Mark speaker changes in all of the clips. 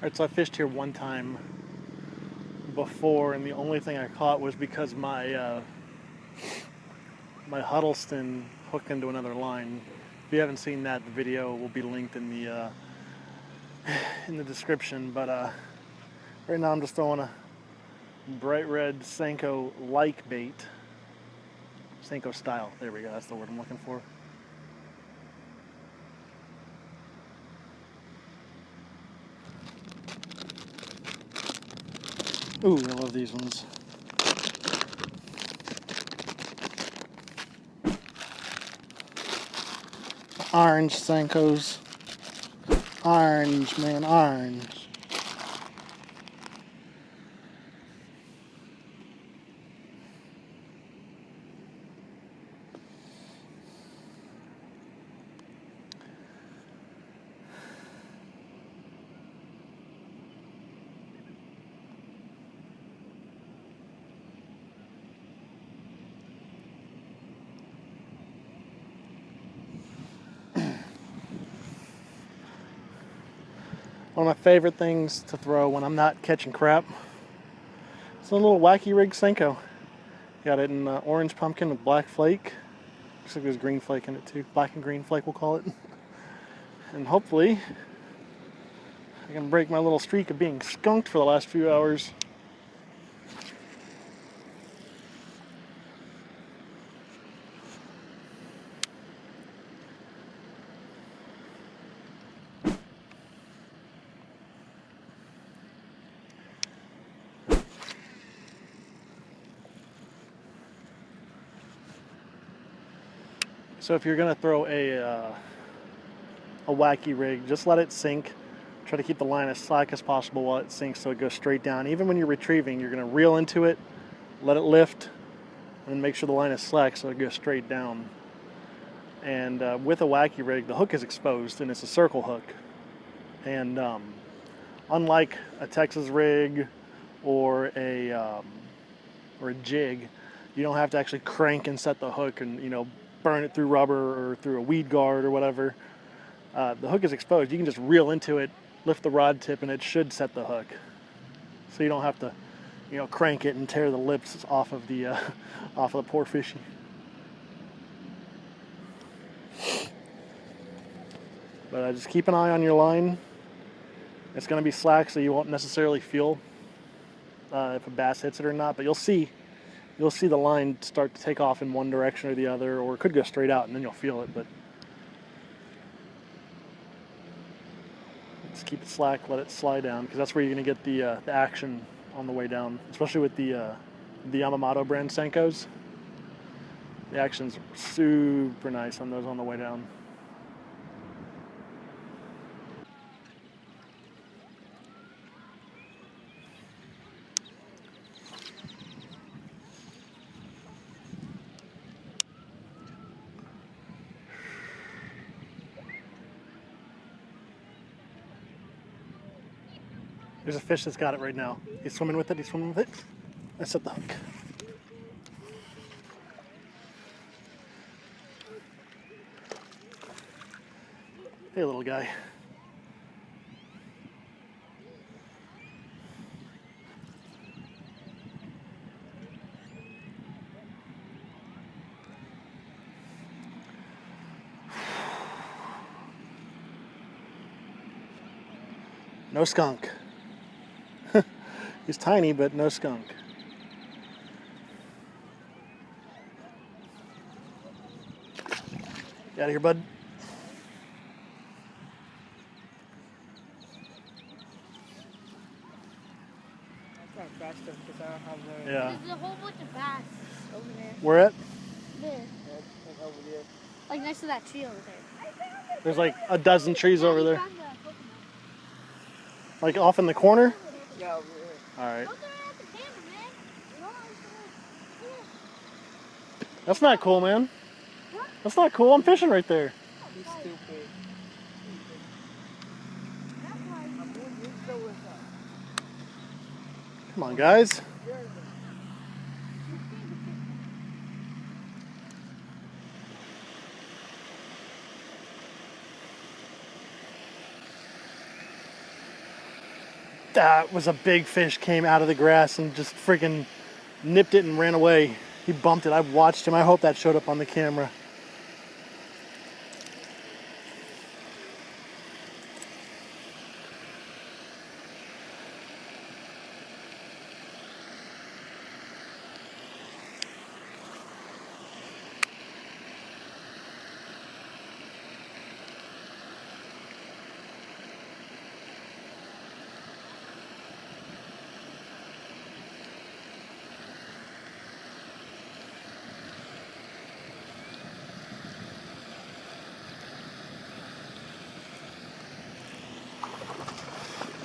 Speaker 1: Alright, so I fished here one time before, and the only thing I caught was because my Huddleston hooked into another line. If you haven't seen that, the video will be linked in the description. But right now I'm just throwing a bright red senko like bait, senko style. There we go. That's the word I'm looking for. Ooh, I love these ones. Orange senkos. Orange, man, orange. One of my favorite things to throw when I'm not catching crap. It's a little wacky rig senko. Got it in orange pumpkin with black flake. Looks like there's green flake in it too. Black and green flake, we'll call it. And hopefully I can break my little streak of being skunked for the last few hours. So if you're gonna throw a wacky rig, just let it sink. Try to keep the line as slack as possible while it sinks so it goes straight down. Even when you're retrieving, you're gonna reel into it, let it lift, and make sure the line is slack so it goes straight down. And with a wacky rig, the hook is exposed and it's a circle hook. And unlike a Texas rig or a jig, you don't have to actually crank and set the hook and burn it through rubber or through a weed guard or whatever. The hook is exposed. You can just reel into it, lift the rod tip, and it should set the hook. So you don't have to, crank it and tear the lips off of the poor fishy. But just keep an eye on your line. It's going to be slack, so you won't necessarily feel if a bass hits it or not. But you'll see the line start to take off in one direction or the other, or it could go straight out, and then you'll feel it. But just keep it slack, let it slide down, because that's where you're going to get the action on the way down, especially with the Yamamoto brand Senkos. The action's super nice on those on the way down. There's a fish that's got it right now. He's swimming with it, I set the hook. Hey, little guy. No skunk. He's tiny, but no skunk. Get out of here, bud. Yeah.
Speaker 2: There's a whole bunch of bass over there.
Speaker 1: Where at?
Speaker 2: There.
Speaker 3: Over there.
Speaker 2: Like next to that tree over there.
Speaker 1: There's like a dozen trees over there. Like off in the corner?
Speaker 3: Yeah, over here.
Speaker 1: Alright. That's not cool, man. That's not cool. I'm fishing right there.
Speaker 3: He's stupid.
Speaker 1: Come on, guys. That was a big fish, came out of the grass and just freaking nipped it and ran away. He bumped it. I watched him. I hope that showed up on the camera.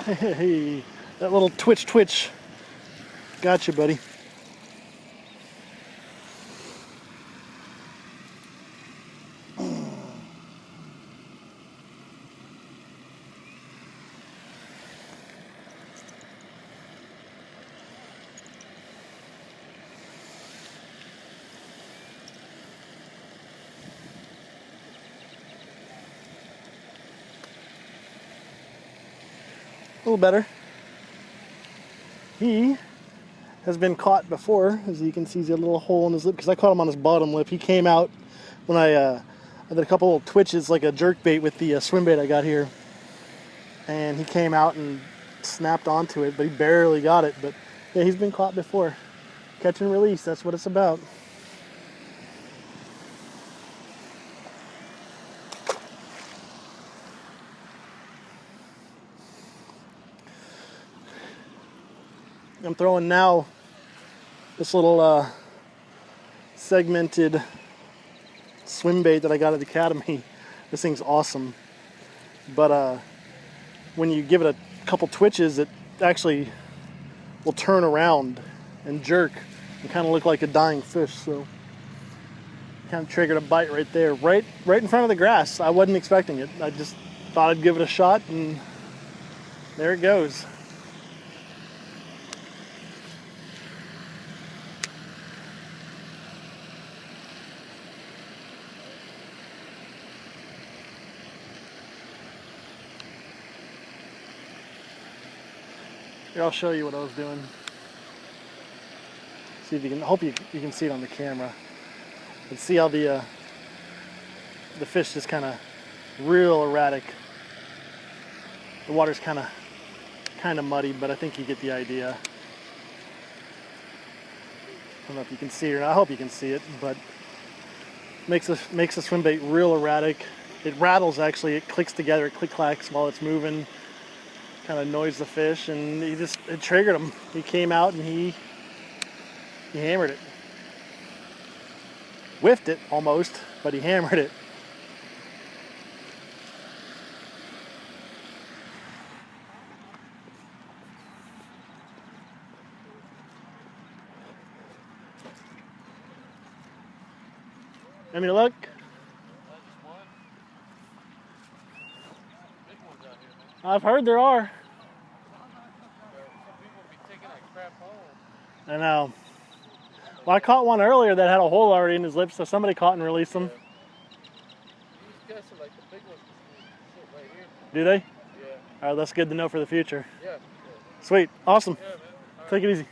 Speaker 1: Hey, that little twitch. Gotcha, buddy. A little better. He has been caught before. As you can see, he's got a little hole in his lip because I caught him on his bottom lip. He came out when I did a couple little twitches like a jerk bait with the swim bait I got here. And he came out and snapped onto it, but he barely got it. But yeah, he's been caught before. Catch and release, that's what it's about. I'm throwing now this little segmented swim bait that I got at the academy. This thing's awesome. But when you give it a couple twitches, it actually will turn around and jerk and kind of look like a dying fish. So kind of triggered a bite right there, right in front of the grass. I wasn't expecting it. I just thought I'd give it a shot, and there it goes. Here, I'll show you what I was doing. See if you can. Hope you can see it on the camera. And see how the fish is kind of real erratic. The water's kind of muddy, but I think you get the idea. I don't know if you can see it or not. I hope you can see it, but makes the swim bait real erratic. It rattles actually. It clicks together. It click clacks while it's moving. Kind of annoys the fish, and it triggered him. He came out and he hammered it. Whiffed it almost, but he hammered it. Let me look. I've heard there are. I know. Well, I caught one earlier that had a hole already in his lips, so somebody caught and released him.
Speaker 3: These guys are like the big ones right here.
Speaker 1: Do they?
Speaker 3: Yeah.
Speaker 1: All right, that's good to know for the future.
Speaker 3: Yeah.
Speaker 1: Sweet. Awesome.
Speaker 3: Yeah, man.
Speaker 1: Take it easy.